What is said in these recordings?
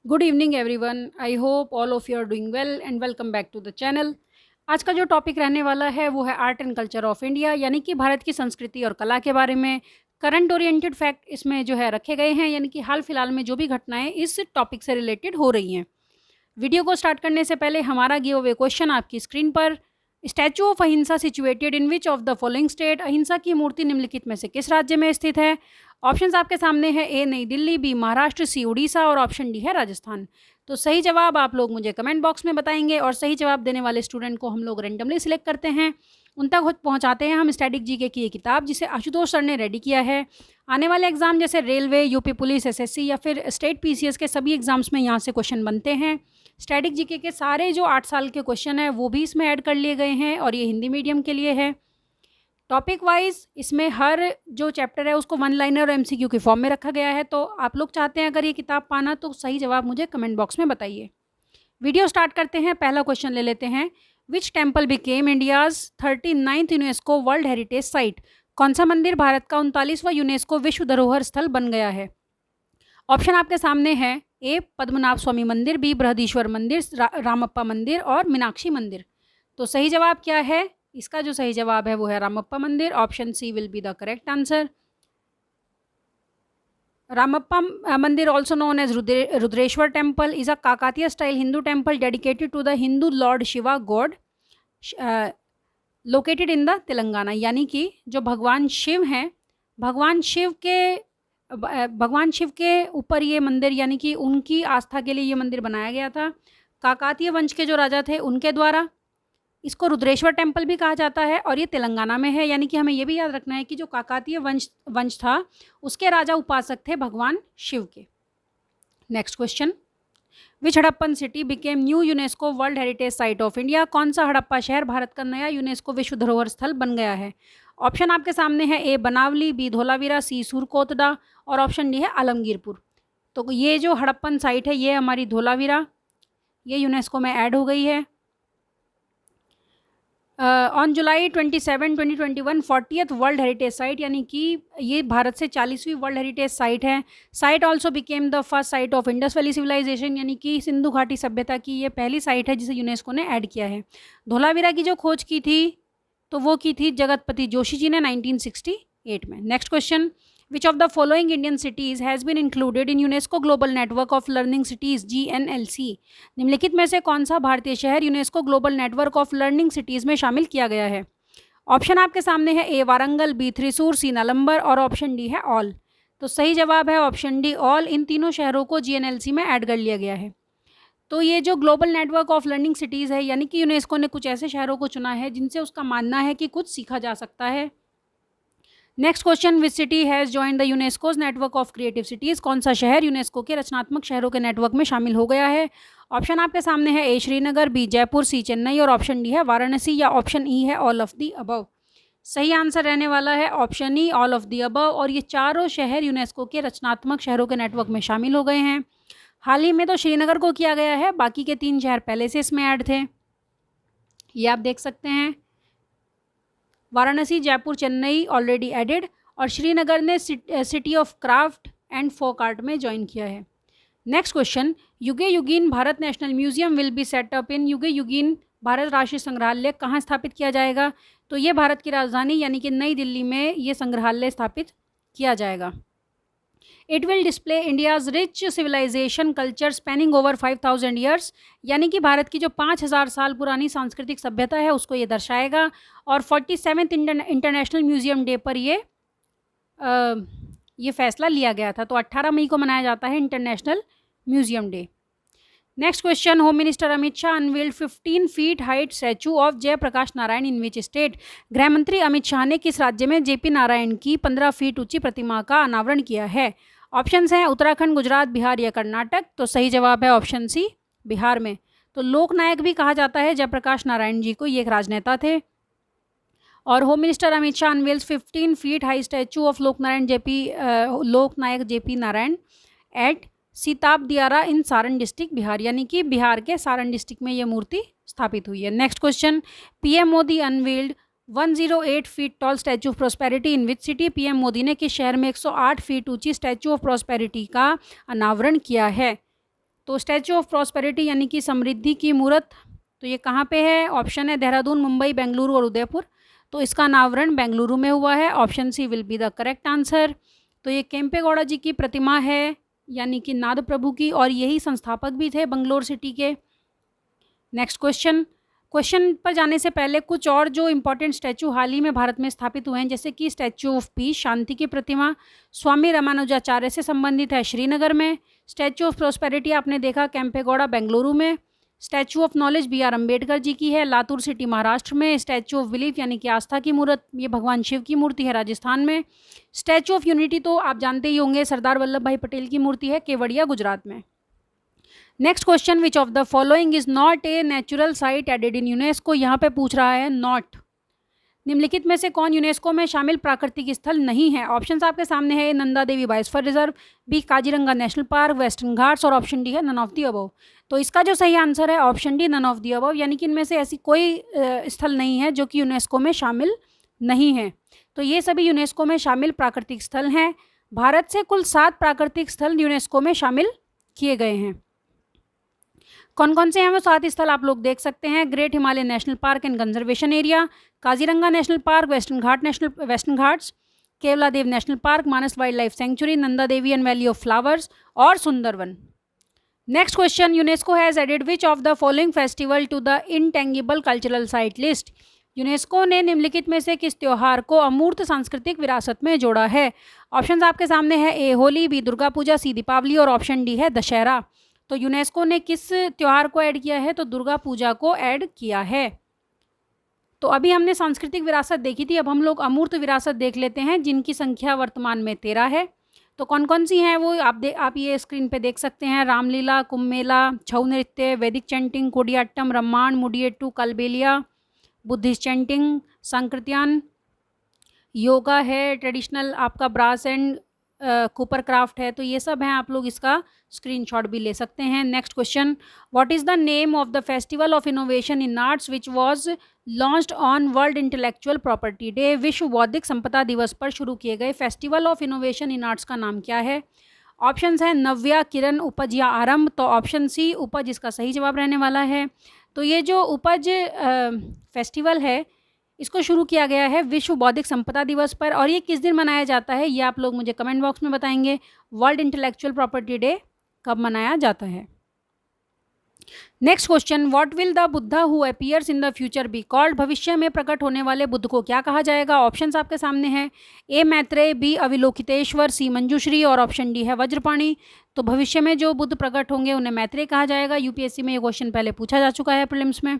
Good evening everyone. I hope all of you are doing well and welcome back to the channel. आज का जो topic रहने वाला है वो है art and culture of India, यानी कि भारत की संस्कृति और कला के बारे में करंट ओरिएंटेड फैक्ट इसमें जो है रखे गए हैं, यानी कि हाल फिलहाल में जो भी घटनाएं इस टॉपिक से रिलेटेड हो रही हैं। वीडियो को स्टार्ट करने से पहले हमारा गिव अवे क्वेश्चन आपकी स्क्रीन पर। स्टैचू ऑफ अहिंसा situated in which of the following state? अहिंसा की मूर्ति निम्नलिखित में से किस राज्य में स्थित है? ऑप्शंस आपके सामने है। ए नई दिल्ली, बी महाराष्ट्र, सी उड़ीसा और ऑप्शन डी है राजस्थान। तो सही जवाब आप लोग मुझे कमेंट बॉक्स में बताएंगे और सही जवाब देने वाले स्टूडेंट को हम लोग रैंडमली सिलेक्ट करते हैं। उन तक पहुंचाते हैं हम स्टैटिक जीके की ये किताब, जिसे आशुतोष सर ने रेडी किया है। आने वाले एग्जाम जैसे रेलवे, यूपी पुलिस, एसएससी या फिर स्टेट पीसीएस के सभी एग्जाम्स में यहाँ से क्वेश्चन बनते हैं। स्टैटिक जीके के सारे जो 8 साल के क्वेश्चन हैं वो भी इसमें ऐड कर लिए गए हैं और ये हिंदी मीडियम के लिए है। टॉपिक वाइज इसमें हर जो चैप्टर है उसको वन लाइनर और एमसीक्यू के फॉर्म में रखा गया है। तो आप लोग चाहते हैं अगर ये किताब पाना तो सही जवाब मुझे कमेंट बॉक्स में बताइए। वीडियो स्टार्ट करते हैं। पहला क्वेश्चन ले लेते हैं। Which temple became India's 39th UNESCO world heritage site? कौन सा मंदिर भारत का 39वां यूनेस्को विश्व धरोहर स्थल बन गया है? ऑप्शन आपके सामने है। ए पद्मनाभ स्वामी मंदिर, बी बृहदीश्वर मंदिर, रामप्पा मंदिर और मीनाक्षी मंदिर। तो सही जवाब क्या है? इसका जो सही जवाब है वो है रामप्पा मंदिर। Option C will be the correct answer. Ramappa Mandir, also known as Rudreshwar Temple, is a Kakatiya style Hindu temple dedicated to the Hindu Lord Shiva god, located in the Telangana. यानी कि जो भगवान शिव हैं, भगवान शिव के ऊपर ये मंदिर, यानी कि उनकी आस्था के लिए ये मंदिर बनाया गया था। काकातीय वंश के जो राजा थे उनके द्वारा। इसको रुद्रेश्वर टेम्पल भी कहा जाता है और ये तेलंगाना में है। यानी कि हमें ये भी याद रखना है कि जो काकातीय वंश था उसके राजा उपासक थे भगवान शिव के। Next question. Which Harappan city became new UNESCO world heritage site of India? कौन सा हड़प्पा शहर भारत का नया यूनेस्को विश्व धरोहर स्थल बन गया है? ऑप्शन आपके सामने है। ए बनावली, बी धोलावीरा, सी सूरकोतडा और ऑप्शन डी है आलमगीरपुर। तो ये जो हड़प्पन साइट है ये हमारी धोलावीरा, ये यूनेस्को में ऐड हो गई है। On July 27, 2021 40th world heritage site, यानी कि ये भारत से 40वीं वर्ल्ड हेरिटेज साइट है। Site also became the first site of Indus valley civilization, यानी कि सिंधु घाटी सभ्यता की ये पहली साइट है जिसे यूनेस्को ने ऐड किया है। धोलावीरा की जो खोज की थी तो वो की थी जगतपति जोशी जी ने 1968 में। Next question. Which of the following Indian cities has been included in UNESCO Global Network of Learning Cities GNLC? निम्नलिखित में से कौन सा भारतीय शहर UNESCO global network of learning cities में शामिल किया गया है? ऑप्शन आपके सामने है। ए वारंगल, बी थ्रिसूर, सी नालंबर और ऑप्शन डी है ऑल। तो सही जवाब है ऑप्शन डी ऑल। इन तीनों शहरों को GNLC में ऐड कर लिया गया है। तो ये जो global network of learning cities है, यानी कि यूनेस्को ने कुछ ऐसे शहरों को चुना है जिनसे उसका मानना है कि कुछ सीखा जा सकता है। Next question. Which city has join the UNESCO's network of creative cities? कौन सा शहर यूनेस्को के रचनात्मक शहरों के नेटवर्क में शामिल हो गया है? ऑप्शन आपके सामने है। ए श्रीनगर, बी जयपुर, सी चेन्नई और ऑप्शन डी है वाराणसी या ऑप्शन ई है ऑल ऑफ दी अबव। सही आंसर रहने वाला है option E all of the above. और ये चारों शहर यूनेस्को के रचनात्मक शहरों के नेटवर्क में शामिल हो गए हैं। हाल ही में तो श्रीनगर को किया गया है, बाकी के 3 शहर पहले से इसमें ऐड थे, ये आप देख सकते हैं। वाराणसी, जयपुर, चेन्नई ऑलरेडी एडेड और श्रीनगर ने city of craft and folk art में ज्वाइन किया है। Next question. Yuge Yugeen Bharat national museum will be set up in? Yuge Yugeen Bharat राष्ट्रीय संग्रहालय कहाँ स्थापित किया जाएगा? तो ये भारत की राजधानी यानी कि नई दिल्ली में ये संग्रहालय स्थापित किया जाएगा। It will display India's rich civilization culture spanning over 5000 years, यानी कि भारत की जो 5000 साल पुरानी सांस्कृतिक सभ्यता है उसको ये दर्शाएगा। और 47th इंटरनेशनल म्यूजियम डे पर ये फैसला लिया गया था। तो 18 मई को मनाया जाता है international museum day. Next question. Home minister Amit Shah unveiled 15 feet height statue of Jayaprakash Narayan in which state? गृह मंत्री अमित शाह ने किस राज्य में जेपी नारायण की 15 फीट ऊंची प्रतिमा का अनावरण किया है? ऑप्शंस हैं उत्तराखंड, गुजरात, बिहार या कर्नाटक। तो सही जवाब है ऑप्शन सी बिहार में। तो लोकनायक भी कहा जाता है जयप्रकाश नारायण जी को, ये एक राजनेता थे। और home minister Amit Shah unveils 15 feet high statue of Loknayak JP Narayan at Sitab Diara in Saran district Bihar, यानी कि बिहार के सारण डिस्ट्रिक्ट में ये मूर्ति स्थापित हुई है। Next question. PM Modi unveiled 108 feet tall statue of prosperity in which city? PM Modi ने किस शहर में 108 फीट ऊंची स्टैचू ऑफ प्रॉस्पेरिटी का अनावरण किया है? तो स्टैचू ऑफ प्रॉस्पेरिटी यानी कि समृद्धि की मूर्त, तो ये कहाँ पे है? ऑप्शन है देहरादून, मुंबई, बेंगलुरु और उदयपुर। तो इसका अनावरण बेंगलुरु में हुआ है। Option C will be the correct answer. तो ये केम्पेगौड़ा जी की प्रतिमा है, यानी कि नाद प्रभु की, और यही संस्थापक भी थे बंगलोर सिटी के। नेक्स्ट क्वेश्चन पर जाने से पहले कुछ और जो इम्पोर्टेंट स्टैचू हाल ही में भारत में स्थापित हुए हैं, जैसे कि स्टैचू ऑफ पीस, शांति की प्रतिमा, स्वामी रामानुजाचार्य से संबंधित है श्रीनगर में। स्टैचू ऑफ प्रॉस्पेरिटी आपने देखा केम्पेगौड़ा बेंगलुरु में। Statue of knowledge B R Ambedkar ji की है, लातूर सिटी महाराष्ट्र में। स्टैचू ऑफ बिलीफ यानी कि आस्था की मूर्त, ये भगवान शिव की मूर्ति है राजस्थान में। स्टैचू ऑफ यूनिटी तो आप जानते ही होंगे, सरदार वल्लभ भाई पटेल की मूर्ति है, केवड़िया गुजरात में। Next question, which of the following is not a natural site added in UNESCO. यहाँ पे पूछ रहा है नॉट, निम्नलिखित में से कौन यूनेस्को में शामिल प्राकृतिक स्थल नहीं है। ऑप्शंस आपके सामने है, Nanda Devi biosphere reserve, B Kaziranga national park, western Ghats, और ऑप्शन डी है नन ऑफ दी अबव। तो इसका जो सही आंसर है option D, none of the above, यानी कि इनमें से ऐसी कोई स्थल नहीं है जो कि यूनेस्को में शामिल नहीं है। तो ये सभी यूनेस्को में शामिल प्राकृतिक स्थल हैं। भारत से कुल 7 प्राकृतिक स्थल यूनेस्को में शामिल किए गए हैं। कौन कौन से हैं वो 7 स्थल आप लोग देख सकते हैं। Great Himalayan national park and conservation area, Kaziranga national park, western Ghats, Keoladeo national park, Manas wildlife sanctuary, Nanda Devi and valley of flowers, और Sundarban. Next question, UNESCO has added which of the following festival to the intangible cultural site list. UNESCO ने निम्नलिखित में से किस त्योहार को अमूर्त सांस्कृतिक विरासत में जोड़ा है। ऑप्शंस आपके सामने है, ए होली, बी दुर्गा पूजा, सी दीपावली, और ऑप्शन डी है दशहरा। तो यूनेस्को ने किस त्योहार को ऐड किया है? तो दुर्गा पूजा को ऐड किया है। तो अभी हमने सांस्कृतिक विरासत देखी थी, अब हम लोग अमूर्त विरासत देख लेते हैं, जिनकी संख्या वर्तमान में 13 है। तो कौन कौन सी हैं वो आप ये स्क्रीन पे देख सकते हैं। रामलीला, कुंभ मेला, छऊ नृत्य, Vedic chanting, Koodiyattam, Ramman, Mudiyettu, Kalbelia, Buddhist chanting, Sankirtana, yoga है, ट्रेडिशनल आपका ब्रास एंड कूपर क्राफ्ट है। तो ये सब हैं, आप लोग इसका स्क्रीनशॉट भी ले सकते हैं। Next question, what is the name of the festival of innovation in arts which was launched on world intellectual property day. विश्व बौद्धिक संपदा दिवस पर शुरू किए गए festival of innovation in arts का नाम क्या है। ऑप्शंस हैं नव्या, किरण, उपज या आरंभ। तो ऑप्शन सी उपज इसका सही जवाब रहने वाला है। तो ये जो उपज फेस्टिवल है, इसको शुरू किया गया है विश्व बौद्धिक संपदा दिवस पर, और ये किस दिन मनाया जाता है ये आप लोग मुझे कमेंट बॉक्स में बताएंगे। वर्ल्ड इंटेलेक्चुअल प्रॉपर्टी डे कब मनाया जाता है। Next question, what will the Buddha who appears in the future be called. भविष्य में प्रकट होने वाले बुद्ध को क्या कहा जाएगा। ऑप्शंस आपके सामने हैं, ए मैत्रेय, बी अविलोकितेश्वर, सी मंजूश्री, और ऑप्शन डी है वज्रपाणी। तो भविष्य में जो बुद्ध प्रकट होंगे उन्हें मैत्रेय कहा जाएगा। यूपीएससी में ये क्वेश्चन पहले पूछा जा चुका है प्रीलिम्स में।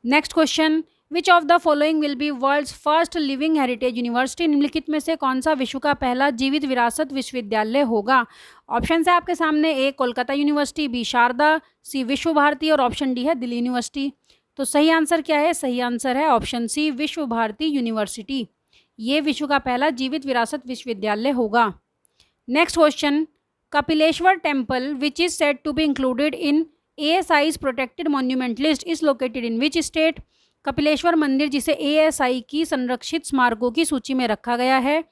Next question, which of the following will be world's first living heritage university. निम्नलिखित में से कौन सा विश्व का पहला जीवित विरासत विश्वविद्यालय होगा। ऑप्शन है आपके सामने, ए कोलकाता यूनिवर्सिटी, बी शारदा, सी विश्व भारती, और ऑप्शन डी है दिल्ली यूनिवर्सिटी। तो सही आंसर क्या है? सही आंसर है ऑप्शन सी, विश्व भारती यूनिवर्सिटी। ये विश्व का पहला जीवित विरासत विश्वविद्यालय होगा। Next question, Kapileshwar temple which is said to be included in ASI's protected monument list is located in which state. Kapileshwar मंदिर जिसे ASI की संरक्षित स्मारकों की सूची में रखा गया है,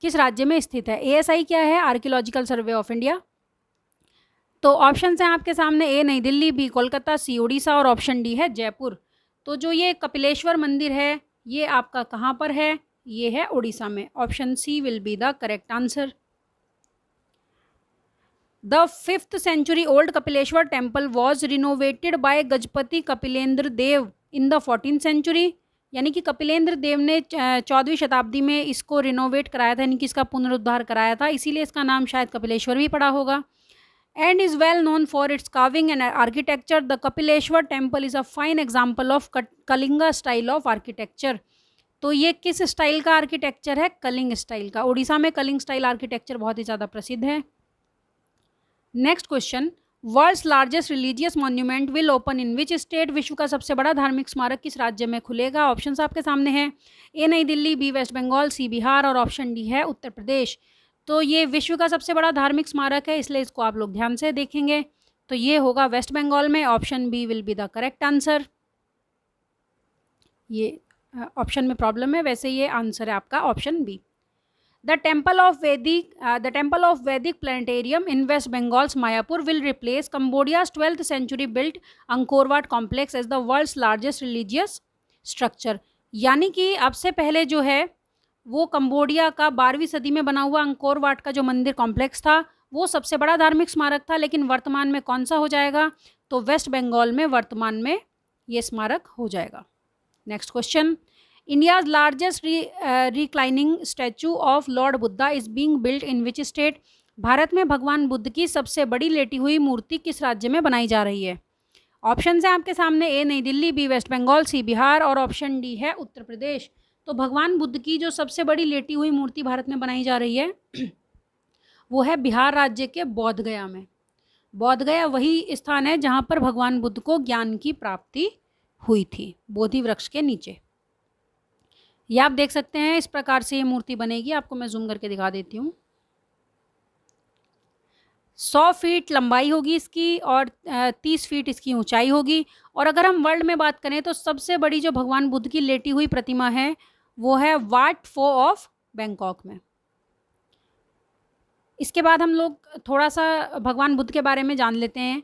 किस राज्य में स्थित है। ASI क्या है? Archaeological survey of India. तो ऑप्शन हैं आपके सामने, ए नई दिल्ली, बी कोलकाता, सी उड़ीसा, और ऑप्शन डी है जयपुर। तो जो ये कपिलेश्वर मंदिर है ये आपका कहाँ पर है? ये है उड़ीसा में। Option C will be the correct answer. The 5th century old Kapileshwar temple was renovated by Gajapati Kapilendra Dev in the 14th century। यानी कि कपिलेंद्र देव ने 14वीं शताब्दी में इसको रिनोवेट कराया था, यानी कि इसका पुनरुद्धार कराया था, इसीलिए इसका नाम शायद कपिलेश्वर भी पड़ा होगा। And is well known for its carving and architecture. The Kapileshwar temple is a fine example of Kalinga style of architecture. तो ये किस स्टाइल का आर्किटेक्चर है? कलिंग स्टाइल का। उड़ीसा में कलिंग स्टाइल आर्किटेक्चर बहुत ही ज़्यादा प्रसिद्ध है। Next question, world's largest religious monument will open in which state. विश्व का सबसे बड़ा धार्मिक स्मारक किस राज्य में खुलेगा। ऑप्शंस आपके सामने हैं, ए नई दिल्ली, बी वेस्ट बंगाल, सी बिहार, और ऑप्शन डी है उत्तर प्रदेश। तो ये विश्व का सबसे बड़ा धार्मिक स्मारक है, इसलिए इसको आप लोग ध्यान से देखेंगे। तो ये होगा वेस्ट बंगाल में। Option B will be the correct answer. ये ऑप्शन में प्रॉब्लम है, वैसे ये आंसर है आपका option B. The Temple of Vedic Planetarium in West Bengal's Mayapur will replace Cambodia's 12th century built Angkor Wat complex as the world's largest religious structure. यानी कि अब से पहले जो है वो कंबोडिया का 12वीं सदी में बना हुआ अंकोर वाट का जो मंदिर कॉम्प्लेक्स था वो सबसे बड़ा धार्मिक स्मारक था, लेकिन वर्तमान में कौन सा हो जाएगा? तो वेस्ट बंगाल में वर्तमान में ये स्मारक हो जाएगा. Next question. India's largest reclining statue of Lord Buddha is being built in which state? Bharat में भगवान बुद्ध की सबसे बड़ी लेटी हुई मूर्ति किस राज्य में बनाई जा रही है? ऑप्शन है आपके सामने. ए नई दिल्ली, बी वेस्ट बंगाल, सी बिहार और ऑप्शन डी है उत्तर प्रदेश. तो भगवान बुद्ध की जो सबसे बड़ी लेटी हुई मूर्ति भारत में बनाई जा रही है वो है बिहार राज्य के बोध गया में. बोध गया वही स्थान है जहाँ पर भगवान बुद्ध को ज्ञान की प्राप्ति हुई थी, बोधि वृक्ष के नीचे. ये आप देख सकते हैं, इस प्रकार से ये मूर्ति बनेगी. आपको मैं जूम करके दिखा देती हूँ. 100 फीट लंबाई होगी इसकी और 30 फीट इसकी ऊंचाई होगी. और अगर हम वर्ल्ड में बात करें तो सबसे बड़ी जो भगवान बुद्ध की लेटी हुई प्रतिमा है वो है वाट फो ऑफ बैंकॉक में. इसके बाद हम लोग थोड़ा सा भगवान बुद्ध के बारे में जान लेते हैं.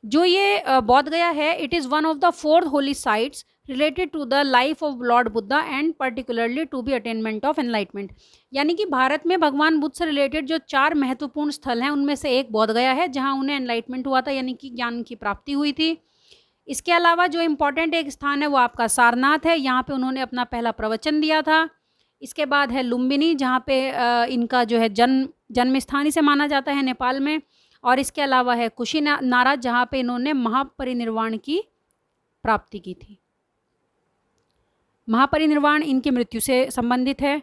जो ये बोध गया है, it is one of the 4 holy sites related to the life of Lord Buddha and particularly to be attainment of enlightenment. यानी कि भारत में भगवान बुद्ध से रिलेटेड जो 4 महत्वपूर्ण स्थल हैं उनमें से एक बोध गया है जहां उन्हें एनलाइटमेंट हुआ था, यानी कि ज्ञान की प्राप्ति हुई थी. इसके अलावा जो इम्पॉर्टेंट एक स्थान है वो आपका सारनाथ है, यहाँ पे उन्होंने अपना पहला प्रवचन दिया था. इसके बाद है लुम्बिनी जहाँ पे इनका जो है जन्म स्थान इसे माना जाता है नेपाल में. और इसके अलावा है कुशीनारा जहाँ पे इन्होंने महापरिनिर्वाण की प्राप्ति की थी. महापरिनिर्वाण इनकी मृत्यु से संबंधित है.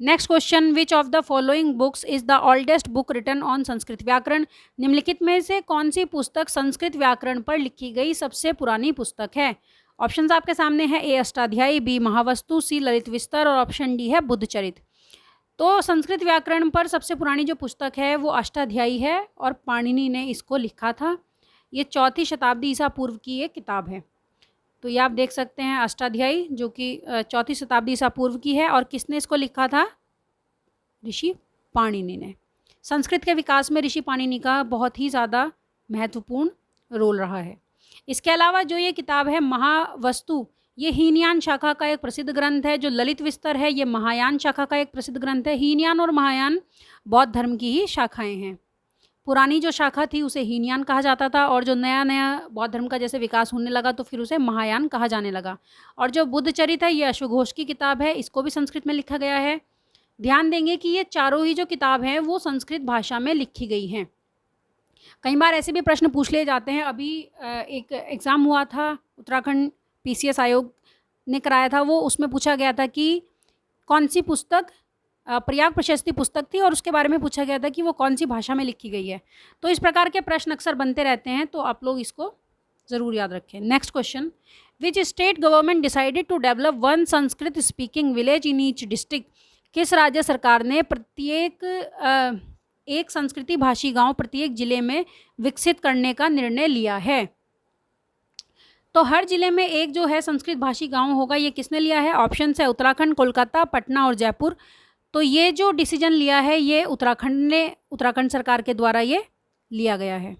Next question. Which of the following books is the oldest book written on Sanskrit व्याकरण? निम्नलिखित में से कौन सी पुस्तक संस्कृत व्याकरण पर लिखी गई सबसे पुरानी पुस्तक है? ऑप्शंस आपके सामने है. ए अष्टाध्यायी, बी महावस्तु, सी ललित विस्तर और ऑप्शन डी है बुद्धचरित. तो संस्कृत व्याकरण पर सबसे पुरानी जो पुस्तक है वो अष्टाध्यायी है और पाणिनि ने इसको लिखा था. ये 4वीं शताब्दी ईसा पूर्व की एक किताब है. तो ये आप देख सकते हैं अष्टाध्यायी जो कि 4वीं शताब्दी ईसा पूर्व की है. और किसने इसको लिखा था? ऋषि पाणिनि ने. संस्कृत के विकास में ऋषि पाणिनि का बहुत ही ज़्यादा महत्वपूर्ण रोल रहा है. इसके अलावा जो ये किताब है महावस्तु, ये हीनयान शाखा का एक प्रसिद्ध ग्रंथ है. जो ललित विस्तर है ये महायान शाखा का एक प्रसिद्ध ग्रंथ है. हीनयान और महायान बौद्ध धर्म की ही शाखाएं हैं. पुरानी जो शाखा थी उसे हीनयान कहा जाता था और जो नया नया बौद्ध धर्म का जैसे विकास होने लगा तो फिर उसे महायान कहा जाने लगा. और जो बुद्धचरित है ये अश्वघोष की किताब है, इसको भी संस्कृत में लिखा गया है. ध्यान देंगे कि ये चारों ही जो किताब हैं वो संस्कृत भाषा में लिखी गई हैं. कई बार ऐसे भी प्रश्न पूछ लिए जाते हैं. अभी एक एग्ज़ाम हुआ था उत्तराखंड PCS आयोग ने कराया था, वो उसमें पूछा गया था कि कौन सी पुस्तक प्रयाग प्रशस्ति पुस्तक थी और उसके बारे में पूछा गया था कि वो कौन सी भाषा में लिखी गई है. तो इस प्रकार के प्रश्न अक्सर बनते रहते हैं, तो आप लोग इसको ज़रूर याद रखें. Next question. Which state government decided to develop 1 Sanskrit speaking village in each district? किस राज्य सरकार ने प्रत्येक एक संस्कृति भाषी गांव प्रत्येक जिले में विकसित करने का निर्णय लिया है? तो हर जिले में एक जो है संस्कृत भाषी गांव होगा. ये किसने लिया है? ऑप्शन है उत्तराखंड, कोलकाता, पटना और जयपुर. तो ये जो डिसीजन लिया है ये उत्तराखंड सरकार के द्वारा ये लिया गया है.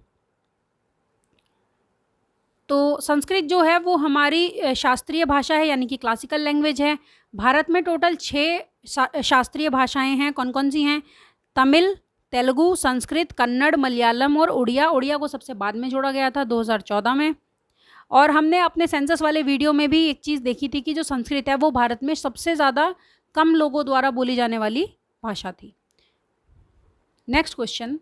तो संस्कृत जो है वो हमारी शास्त्रीय भाषा है, यानी कि क्लासिकल लैंग्वेज है. भारत में टोटल 6 शास्त्रीय भाषाएं हैं. कौन कौन सी हैं? तमिल, तेलुगु, संस्कृत, कन्नड़, मलयालम और उड़िया. उड़िया को सबसे बाद में जोड़ा गया था 2014 में. और हमने अपने सेंसस वाले वीडियो में भी एक चीज़ देखी थी कि जो संस्कृत है वो भारत में सबसे ज़्यादा कम लोगों द्वारा बोली जाने वाली भाषा थी. Next question.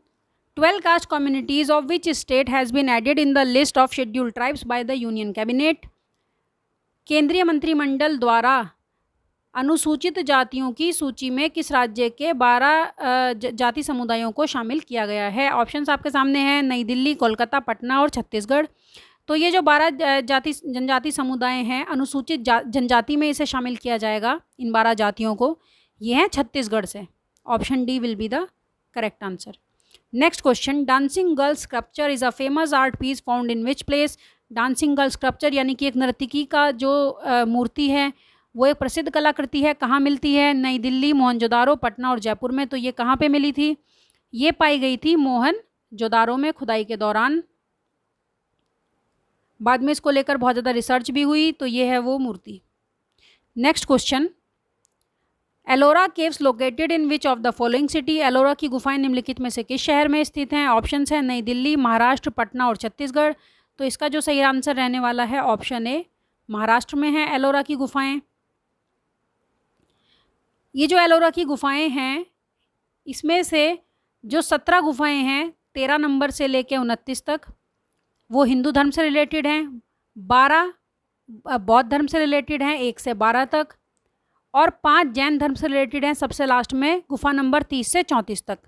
12 caste communities of which state has been added in the list of scheduled tribes by the union cabinet? केंद्रीय मंत्रिमंडल द्वारा अनुसूचित जातियों की सूची में किस राज्य के 12 जाति समुदायों को शामिल किया गया है? ऑप्शंस आपके सामने हैं. नई दिल्ली, कोलकाता, पटना और छत्तीसगढ़. तो ये जो 12 जनजाति समुदाय हैं, अनुसूचित जनजाति में इसे शामिल किया जाएगा इन 12 जातियों को. ये हैं छत्तीसगढ़ से. Option D will be the correct answer. Next question. Dancing girl sculpture is a famous art piece found in which place? Dancing girl sculpture यानी कि एक नर्तकी का जो मूर्ति है वो एक प्रसिद्ध कलाकृति है, कहाँ मिलती है? नई दिल्ली, मोहनजोदारो, पटना और जयपुर में। तो ये कहाँ पे मिली थी? ये पाई गई थी मोहनजोदारो में खुदाई के दौरान। बाद में इसको लेकर बहुत ज़्यादा रिसर्च भी हुई। तो ये है वो मूर्ति। Next question, Ellora caves located in which of the following city? Ellora की गुफाएं निम्नलिखित में से किस शहर में स्थित हैं? ऑप्शंस है नई दिल्ली, महाराष्ट्र, पटना और छत्तीसगढ़। तो इसका जो सही आंसर रहने वाला है ऑप्शन ए, महाराष्ट्र में है एलोरा की गुफाएं। ये जो एलोरा की गुफाएं हैं, इसमें से जो 17 गुफाएं हैं 13 नंबर से लेकर 29 तक, वो हिंदू धर्म से रिलेटेड हैं। 12 बौद्ध धर्म से रिलेटेड हैं 1 से 12 तक, और 5 जैन धर्म से रिलेटेड हैं सबसे लास्ट में गुफा नंबर 30 से 34 तक।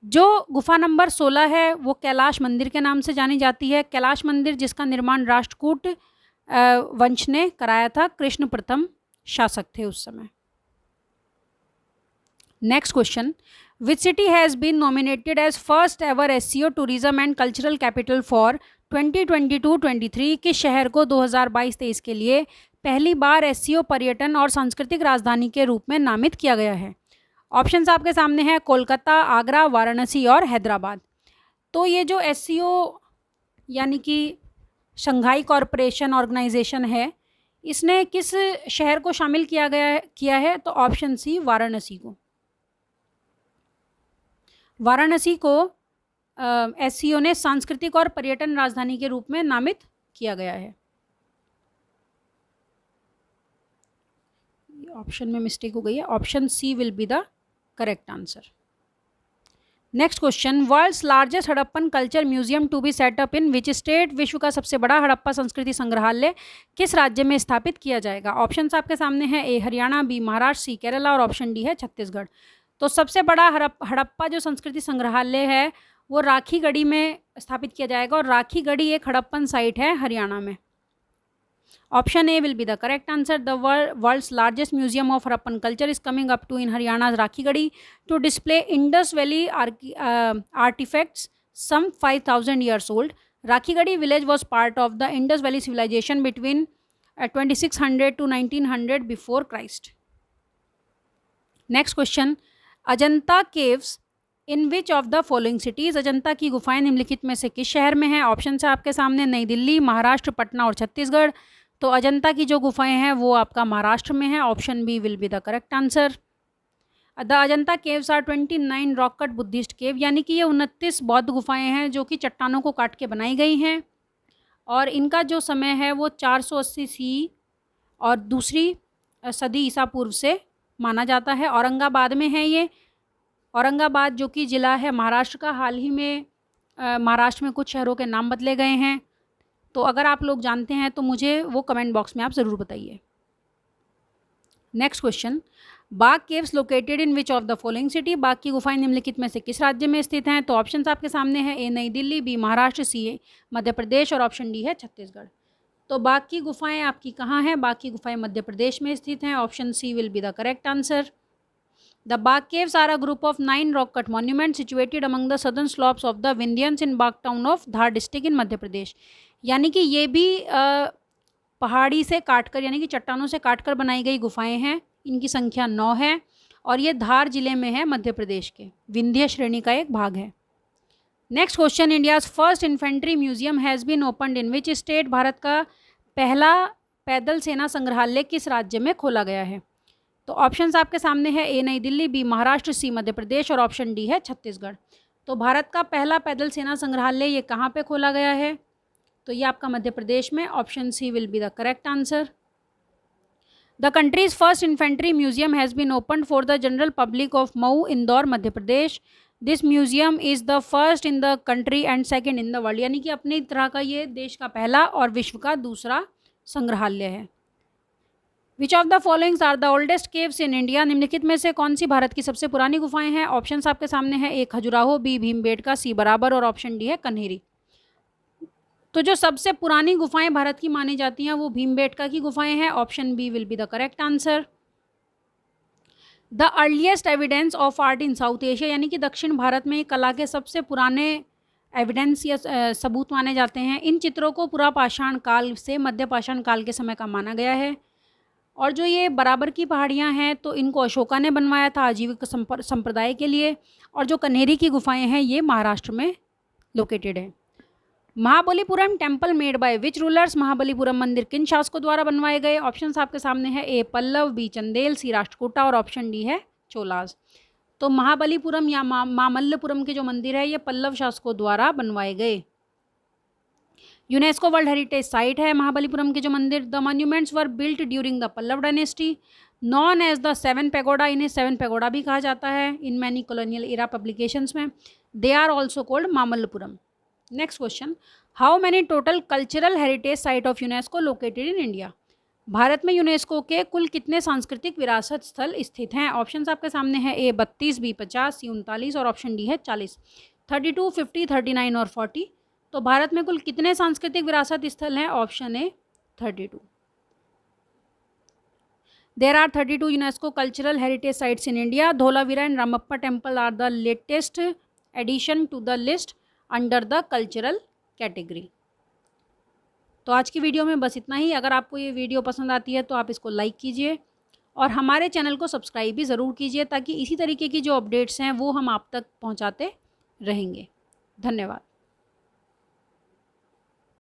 जो गुफा नंबर 16 है वो कैलाश मंदिर के नाम से जानी जाती है। कैलाश मंदिर जिसका निर्माण राष्ट्रकूट वंश ने कराया था, कृष्ण प्रथम शासक थे उस समय। Next question, which city has been nominated as first ever SCO tourism and cultural capital for 2022-23? किस शहर को 2022-23 के लिए पहली बार SCO पर्यटन और सांस्कृतिक राजधानी के रूप में नामित किया गया है? ऑप्शंस आपके सामने हैं कोलकाता, आगरा, वाराणसी और हैदराबाद। तो ये जो SCO यानी कि शंघाई कॉरपोरेशन ऑर्गेनाइजेशन है, इसने किस शहर को शामिल किया है? तो ऑप्शन सी, वाराणसी को। वाराणसी को SCO ने सांस्कृतिक और पर्यटन राजधानी के रूप में नामित किया गया है। ऑप्शन में मिस्टेक हो गई है, option C will be the correct answer. Next question, world's largest Harappan culture museum to be set up in which state? विश्व का सबसे बड़ा हड़प्पा संस्कृति संग्रहालय किस राज्य में स्थापित किया जाएगा? ऑप्शंस आपके सामने हैं, ए हरियाणा, बी महाराष्ट्र, सी केरला और ऑप्शन डी है छत्तीसगढ़। तो सबसे बड़ा हड़प्पा जो संस्कृति संग्रहालय है वो राखीगढ़ी में स्थापित किया जाएगा, और राखीगढ़ी एक हड़प्पन साइट है हरियाणा में। Option A will be the correct answer. The world's largest museum of Harappan culture is coming up to in Haryana Rakhigarhi to display Indus valley artifacts some 5000 years old. Rakhigadi village was part of the Indus Valley civilization between 2600 to 1900 before Christ. Next question, Ajanta caves in which of the following cities? Ajanta की गुफाएं निम्नलिखित में से किस शहर में हैं? Option है आपके सामने, नई दिल्ली, महाराष्ट्र, पटना और छत्तीसगढ़। तो अजंता की जो गुफाएं हैं वो आपका महाराष्ट्र में है। Option B will be the correct answer. The Ajanta caves are 29 rock cut Buddhist cave, यानी कि ये 29 बौद्ध गुफाएं हैं जो कि चट्टानों को काट के बनाई गई हैं, और इनका जो समय है वो 480 CE और दूसरी सदी ईसा पूर्व से माना जाता है। औरंगाबाद में है ये। औरंगाबाद जो कि ज़िला है महाराष्ट्र का, हाल ही में महाराष्ट्र में कुछ शहरों के नाम बदले गए हैं। तो अगर आप लोग जानते हैं तो मुझे वो कमेंट बॉक्स में आप ज़रूर बताइए। Next question, Bagh caves located in which of the following city? Bagh की गुफाएं निम्नलिखित में से किस राज्य में स्थित हैं? तो ऑप्शंस आपके सामने हैं, ए नई दिल्ली, बी महाराष्ट्र, सी मध्य प्रदेश और ऑप्शन डी है छत्तीसगढ़। तो बाग की गुफाएं आपकी कहाँ हैं? बाग की गुफाएं मध्य प्रदेश में स्थित हैं। Option C will be the correct answer. The Bagh caves are a group of 9 rock cut monument situated among the southern slopes of the Vindhyas in Bagh town of Dhar district in Madhya Pradesh. यानी कि ये भी पहाड़ी से काटकर यानी कि चट्टानों से काटकर बनाई गई गुफाएं हैं। इनकी संख्या 9 है और ये धार जिले में है, मध्य प्रदेश के विंध्य श्रेणी का एक भाग है। Next question, India's first infantry museum has been opened in which state? Bharat का पहला पैदल सेना संग्रहालय किस राज्य में खोला गया है? तो ऑप्शंस आपके सामने है, ए नई दिल्ली, बी महाराष्ट्र, सी मध्य प्रदेश और ऑप्शन डी है छत्तीसगढ़। तो भारत का पहला पैदल सेना संग्रहालय ये कहाँ पे खोला गया है? तो ये आपका मध्य प्रदेश में। Option C will be the correct answer. The country's first infantry museum has been opened for the general public of Mhow, Indore, Madhya Pradesh. This museum is the first in the country and second in the world, यानी कि अपनी तरह का ये देश का पहला और विश्व का दूसरा संग्रहालय है। Which of the followings are the oldest caves in India? निम्नलिखित में से कौन सी भारत की सबसे पुरानी गुफाएं हैं? ऑप्शंस आपके सामने हैं, ए खजुराहो, बी भीमबेटका, सी बराबर और ऑप्शन डी है कन्हेरी। तो जो सबसे पुरानी गुफाएं भारत की मानी जाती हैं वो भीमबेटका की गुफाएं हैं। Option B will be the correct answer. The earliest evidence of art in South Asia, यानी कि दक्षिण भारत में कला के सबसे पुराने एविडेंस या सबूत माने जाते हैं। इन चित्रों को पुरा पाषाण काल से मध्य पाषाण काल के समय का माना गया है। और जो ये बराबर की पहाड़ियाँ हैं तो इनको अशोका ने बनवाया था आजीविका संप्रदाय के लिए। और जो कन्हेरी की गुफाएं हैं ये महाराष्ट्र में लोकेटेड है। Mahabalipuram temple made by which rulers, Mahabalipuram मंदिर किन शासकों द्वारा बनवाए गए? ऑप्शंस आपके सामने है, ए पल्लव, बी चंदेल, सी राष्ट्रकूटा और ऑप्शन डी है चोलास। तो महाबलीपुरम या मामल्लपुरम के जो मंदिर है ये पल्लव शासकों द्वारा बनवाए गए। यूनेस्को वर्ल्ड हेरिटेज साइट है महाबलीपुरम के जो मंदिर। The monuments were built during the Pallava dynasty, known as the seven pagoda, इन्हें सेवन पैगोडा भी कहा जाता है in many colonial era publications में। They are also called Mamallapuram. Next question, how many total cultural heritage site of UNESCO located in India? भारत में UNESCO के कुल कितने सांस्कृतिक विरासत स्थल स्थित हैं? ऑप्शंस आपके सामने है, ए 32, बी 50, सी 39 और ऑप्शन डी है 40। 32, 50, 39 और 40। तो भारत में कुल कितने सांस्कृतिक विरासत स्थल हैं? Option A 32। There are 32 UNESCO cultural heritage sites in India. Dholavira and Ramappa temple are the latest addition to the list under the cultural category. तो आज की वीडियो में बस इतना ही। अगर आपको ये वीडियो पसंद आती है तो आप इसको लाइक कीजिए और हमारे चैनल को सब्सक्राइब भी ज़रूर कीजिए ताकि इसी तरीके की जो अपडेट्स हैं वो हम आप तक पहुंचाते रहेंगे। धन्यवाद।